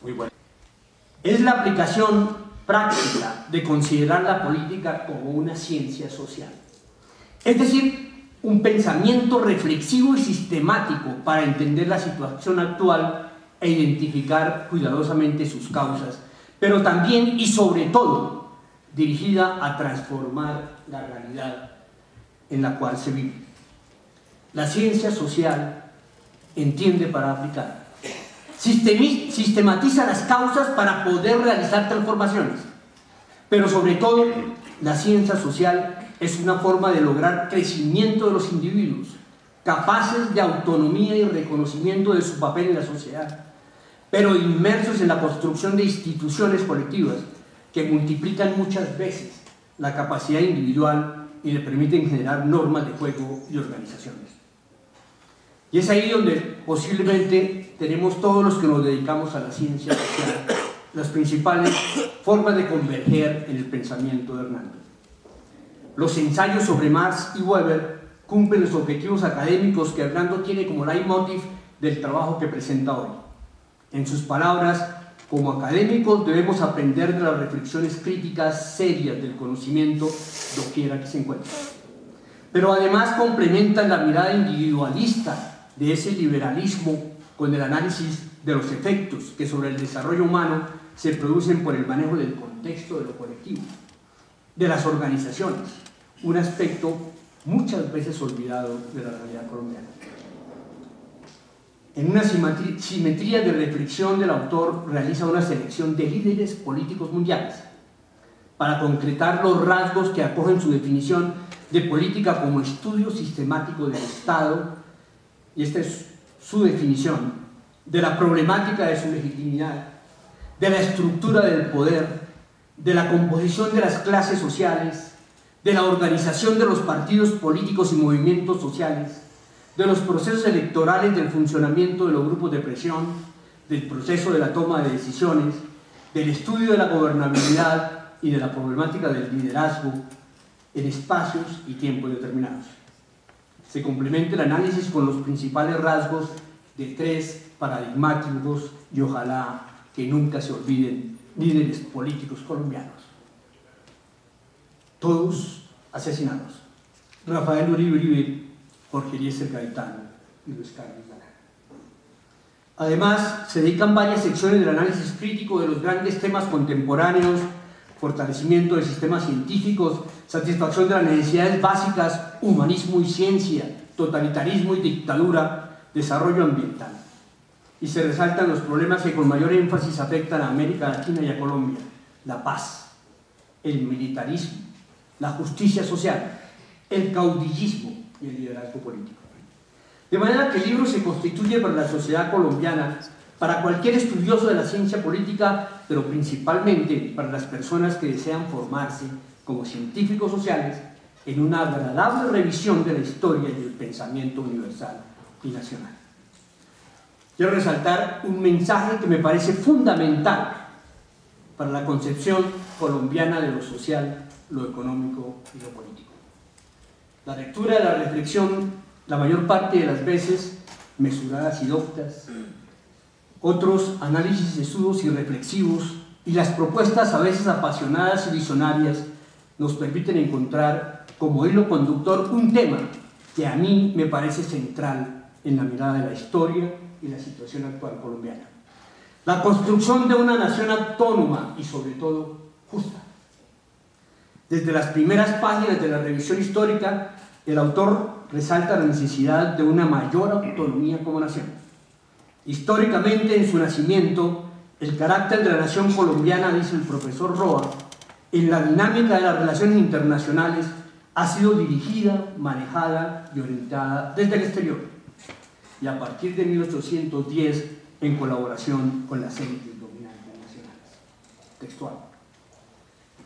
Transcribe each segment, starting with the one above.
Muy bueno. Es la aplicación práctica de considerar la política como una ciencia social. Es decir, un pensamiento reflexivo y sistemático para entender la situación actual e identificar cuidadosamente sus causas, pero también y sobre todo dirigida a transformar la realidad en la cual se vive. La ciencia social entiende para aplicar, sistematiza las causas para poder realizar transformaciones, pero sobre todo la ciencia social es una forma de lograr crecimiento de los individuos, capaces de autonomía y reconocimiento de su papel en la sociedad, pero inmersos en la construcción de instituciones colectivas que multiplican muchas veces la capacidad individual y le permiten generar normas de juego y organizaciones. Y es ahí donde posiblemente tenemos todos los que nos dedicamos a la ciencia social las principales formas de converger en el pensamiento de Hernando. Los ensayos sobre Marx y Weber cumplen los objetivos académicos que Hernando tiene como leitmotiv del trabajo que presenta hoy. En sus palabras, como académicos debemos aprender de las reflexiones críticas serias del conocimiento doquiera que se encuentre. Pero además complementan la mirada individualista de ese liberalismo con el análisis de los efectos que sobre el desarrollo humano se producen por el manejo del contexto de lo colectivo, de las organizaciones, un aspecto muchas veces olvidado de la realidad colombiana. En una simetría de reflexión, el autor realiza una selección de líderes políticos mundiales para concretar los rasgos que acogen su definición de política como estudio sistemático del Estado, y esta es su definición, de la problemática de su legitimidad, de la estructura del poder, de la composición de las clases sociales, de la organización de los partidos políticos y movimientos sociales, de los procesos electorales, del funcionamiento de los grupos de presión, del proceso de la toma de decisiones, del estudio de la gobernabilidad y de la problemática del liderazgo en espacios y tiempos determinados. Se complementa el análisis con los principales rasgos de tres paradigmáticos y ojalá que nunca se olviden líderes políticos colombianos. Todos asesinados: Rafael Uribe, Jorge Eliezer Gaitán y Luis Carlos Galán. Además, se dedican varias secciones del análisis crítico de los grandes temas contemporáneos: fortalecimiento de sistemas científicos, satisfacción de las necesidades básicas, humanismo y ciencia, totalitarismo y dictadura, desarrollo ambiental. Y se resaltan los problemas que con mayor énfasis afectan a América Latina y a Colombia: la paz, el militarismo, la justicia social, el caudillismo y el liderazgo político. De manera que el libro se constituye para la sociedad colombiana, para cualquier estudioso de la ciencia política, pero principalmente para las personas que desean formarse como científicos sociales, en una agradable revisión de la historia y el pensamiento universal y nacional. Quiero resaltar un mensaje que me parece fundamental para la concepción colombiana de lo social, lo económico y lo político. La lectura de la reflexión, la mayor parte de las veces mesuradas y doctas, otros análisis sesudos y reflexivos, y las propuestas a veces apasionadas y visionarias nos permiten encontrar como hilo conductor un tema que a mí me parece central en la mirada de la historia y la situación actual colombiana: la construcción de una nación autónoma y sobre todo justa. Desde las primeras páginas de la revisión histórica, el autor resalta la necesidad de una mayor autonomía como nación. Históricamente, en su nacimiento, el carácter de la nación colombiana, dice el profesor Roa, en la dinámica de las relaciones internacionales, ha sido dirigida, manejada y orientada desde el exterior, y a partir de 1810 en colaboración con las élites dominantes nacionales. Textual.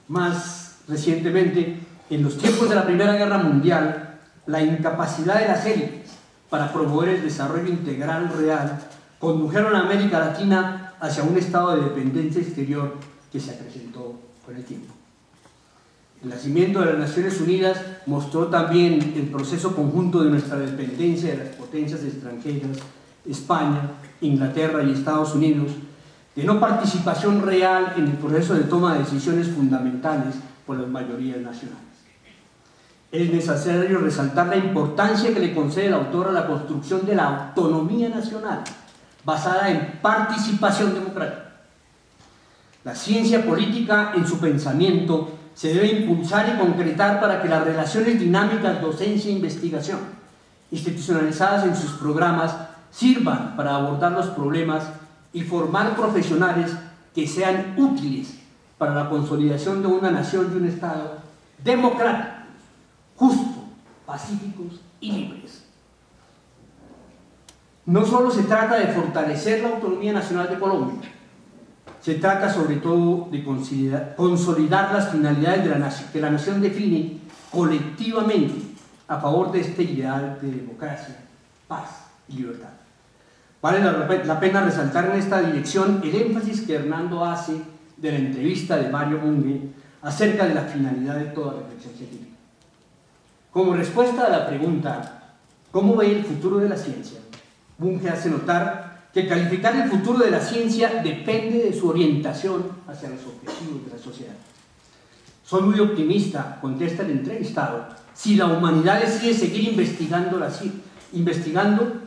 Más recientemente, en los tiempos de la Primera Guerra Mundial, la incapacidad de las élites para promover el desarrollo integral real condujeron a América Latina hacia un estado de dependencia exterior que se acrecentó con el tiempo. El nacimiento de las Naciones Unidas mostró también el proceso conjunto de nuestra dependencia de las potencias extranjeras, España, Inglaterra y Estados Unidos, de no participación real en el proceso de toma de decisiones fundamentales por las mayorías nacionales. Es necesario resaltar la importancia que le concede el autor a la construcción de la autonomía nacional, basada en participación democrática. La ciencia política en su pensamiento se debe impulsar y concretar para que las relaciones dinámicas docencia-investigación, institucionalizadas en sus programas, sirvan para abordar los problemas y formar profesionales que sean útiles para la consolidación de una nación y un Estado democráticos, justos, pacíficos y libres. No solo se trata de fortalecer la autonomía nacional de Colombia, se trata sobre todo de consolidar las finalidades que la nación define colectivamente a favor de este ideal de democracia, paz y libertad. Vale la pena resaltar en esta dirección el énfasis que Hernando hace de la entrevista de Mario Bunge acerca de la finalidad de toda reflexión científica. Como respuesta a la pregunta ¿cómo ve el futuro de la ciencia?, Bunge hace notar que calificar el futuro de la ciencia depende de su orientación hacia los objetivos de la sociedad. Soy muy optimista, contesta el entrevistado, si la humanidad decide seguir investigando,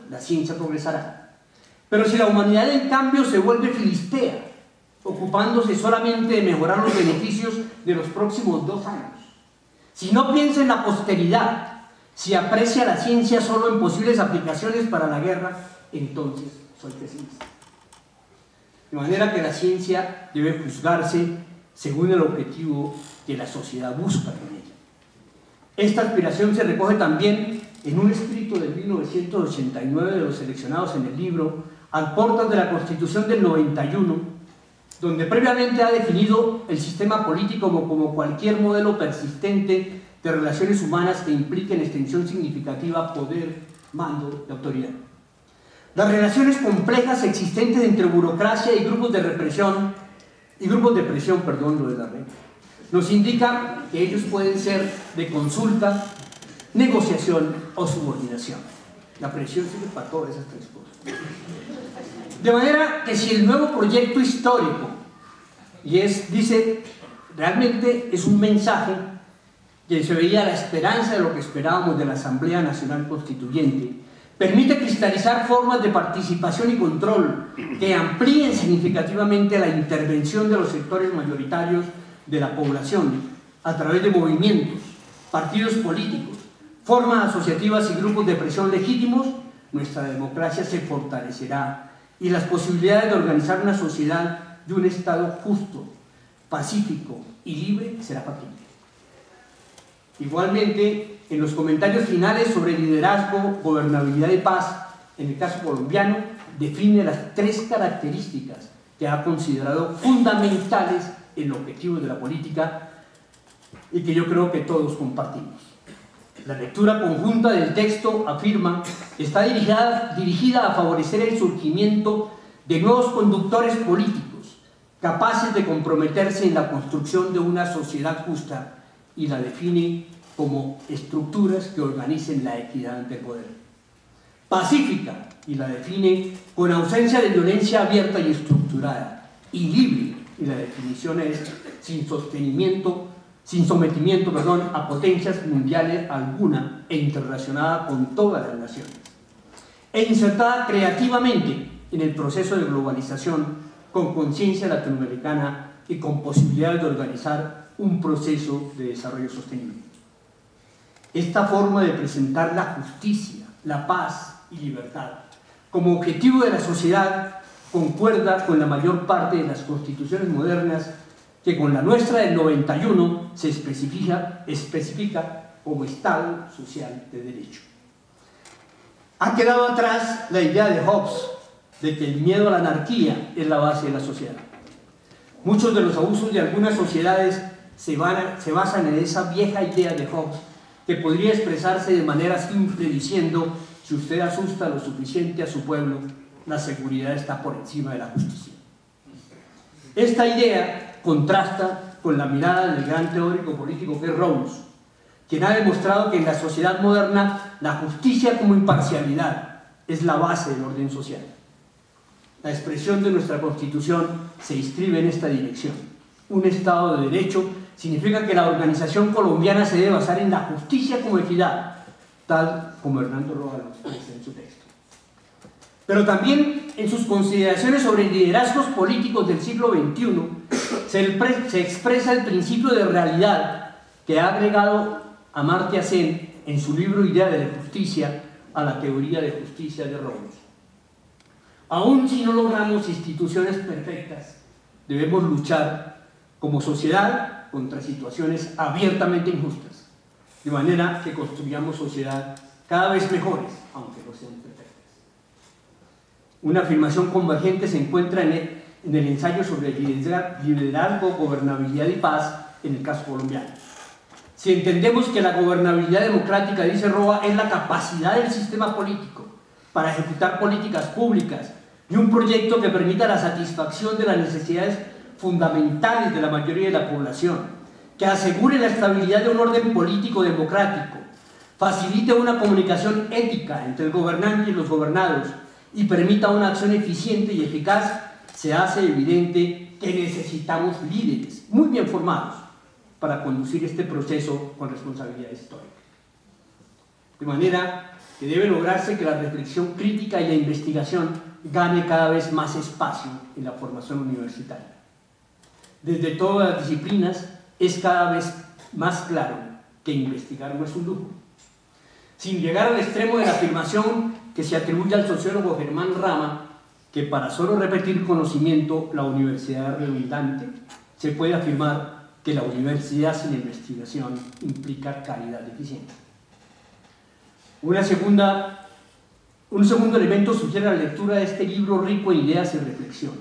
la ciencia progresará. Pero si la humanidad en cambio se vuelve filistea, ocupándose solamente de mejorar los beneficios de los próximos 2 años, si no piensa en la posteridad, si aprecia la ciencia solo en posibles aplicaciones para la guerra, entonces soy pesimista. De manera que la ciencia debe juzgarse según el objetivo que la sociedad busca con ella. Esta aspiración se recoge también en un escrito de 1989 de los seleccionados en el libro Al portas de la Constitución del 91, donde previamente ha definido el sistema político como cualquier modelo persistente de relaciones humanas que implique en extensión significativa poder, mando y autoridad. Las relaciones complejas existentes entre burocracia y grupos de presión, nos indican que ellos pueden ser de consulta, negociación o subordinación. La presión sirve para todas esas 3 cosas. De manera que si el nuevo proyecto histórico, realmente es un mensaje que se veía la esperanza de lo que esperábamos de la Asamblea Nacional Constituyente, permite cristalizar formas de participación y control que amplíen significativamente la intervención de los sectores mayoritarios de la población a través de movimientos, partidos políticos, formas asociativas y grupos de presión legítimos, nuestra democracia se fortalecerá y las posibilidades de organizar una sociedad y un Estado justo, pacífico y libre será factible. Igualmente, en los comentarios finales sobre liderazgo, gobernabilidad y paz, en el caso colombiano, define las 3 características que ha considerado fundamentales en los objetivos de la política y que yo creo que todos compartimos. La lectura conjunta del texto afirma que está dirigida a favorecer el surgimiento de nuevos conductores políticos capaces de comprometerse en la construcción de una sociedad justa y la define como estructuras que organicen la equidad ante el poder. Pacífica, y la define con ausencia de violencia abierta y estructurada, y libre, y la definición es sin sometimiento a potencias mundiales alguna e interrelacionada con todas las naciones, e insertada creativamente en el proceso de globalización con conciencia latinoamericana y con posibilidades de organizar un proceso de desarrollo sostenible. Esta forma de presentar la justicia, la paz y libertad como objetivo de la sociedad concuerda con la mayor parte de las constituciones modernas que con la nuestra del 91 se especifica como Estado social de derecho. Ha quedado atrás la idea de Hobbes de que el miedo a la anarquía es la base de la sociedad. Muchos de los abusos de algunas sociedades se basan en esa vieja idea de Hobbes que podría expresarse de manera simple diciendo: si usted asusta lo suficiente a su pueblo, la seguridad está por encima de la justicia. Esta idea contrasta con la mirada del gran teórico político que es Rawls, quien ha demostrado que en la sociedad moderna la justicia como imparcialidad es la base del orden social. La expresión de nuestra Constitución se inscribe en esta dirección. Un Estado de Derecho significa que la organización colombiana se debe basar en la justicia como equidad, tal como Hernando Roa lo expresa en su texto. Pero también en sus consideraciones sobre liderazgos políticos del siglo XXI se expresa el principio de realidad que ha agregado Amartya Sen en su libro Idea de la Justicia a la teoría de justicia de Rawls. Aún si no logramos instituciones perfectas, debemos luchar como sociedad contra situaciones abiertamente injustas, de manera que construyamos sociedades cada vez mejores, aunque no sean perfectas. Una afirmación convergente se encuentra en el ensayo sobre liderazgo, gobernabilidad y paz en el caso colombiano. Si entendemos que la gobernabilidad democrática, dice Roa, es la capacidad del sistema político para ejecutar políticas públicas y un proyecto que permita la satisfacción de las necesidades fundamentales de la mayoría de la población, que asegure la estabilidad de un orden político democrático, facilite una comunicación ética entre el gobernante y los gobernados y permita una acción eficiente y eficaz, se hace evidente que necesitamos líderes muy bien formados para conducir este proceso con responsabilidad histórica. De manera que debe lograrse que la reflexión crítica y la investigación gane cada vez más espacio en la formación universitaria. Desde todas las disciplinas es cada vez más claro que investigar no es un lujo. Sin llegar al extremo de la afirmación que se atribuye al sociólogo Germán Rama, que para solo repetir conocimiento la universidad es redundante, se puede afirmar que la universidad sin investigación implica calidad deficiente. Un segundo elemento sugiere la lectura de este libro rico en ideas y reflexiones.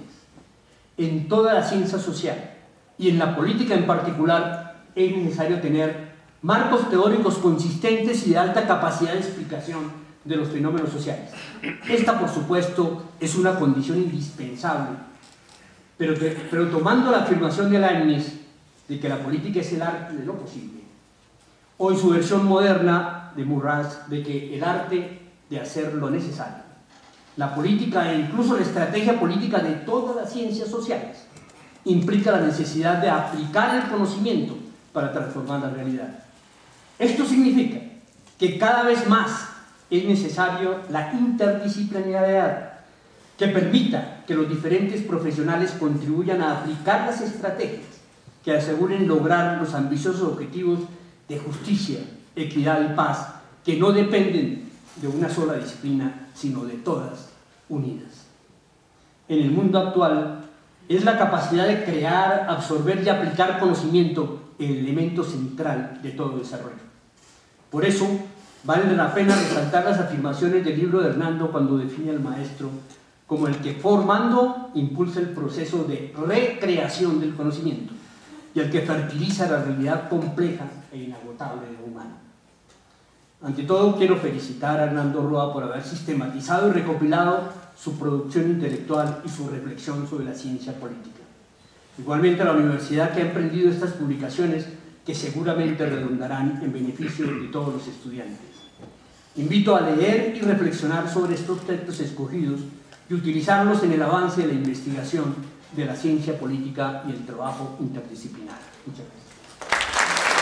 En toda la ciencia social y en la política en particular es necesario tener marcos teóricos consistentes y de alta capacidad de explicación de los fenómenos sociales. Esta, por supuesto, es una condición indispensable, pero tomando la afirmación de Leibniz de que la política es el arte de lo posible, o en su versión moderna de Murras, de que el arte de hacer lo necesario. La política e incluso la estrategia política de todas las ciencias sociales implica la necesidad de aplicar el conocimiento para transformar la realidad. Esto significa que cada vez más es necesario la interdisciplinariedad que permita que los diferentes profesionales contribuyan a aplicar las estrategias que aseguren lograr los ambiciosos objetivos de justicia, equidad y paz, que no dependen de una sola disciplina, sino de todas unidas. En el mundo actual, es la capacidad de crear, absorber y aplicar conocimiento el elemento central de todo desarrollo. Por eso, vale la pena resaltar las afirmaciones del libro de Hernando cuando define al maestro como el que formando impulsa el proceso de recreación del conocimiento y el que fertiliza la realidad compleja e inagotable de lo humano. Ante todo, quiero felicitar a Hernando Roa por haber sistematizado y recopilado su producción intelectual y su reflexión sobre la ciencia política. Igualmente a la universidad que ha emprendido estas publicaciones que seguramente redundarán en beneficio de todos los estudiantes. Invito a leer y reflexionar sobre estos textos escogidos y utilizarlos en el avance de la investigación de la ciencia política y el trabajo interdisciplinar. Muchas gracias.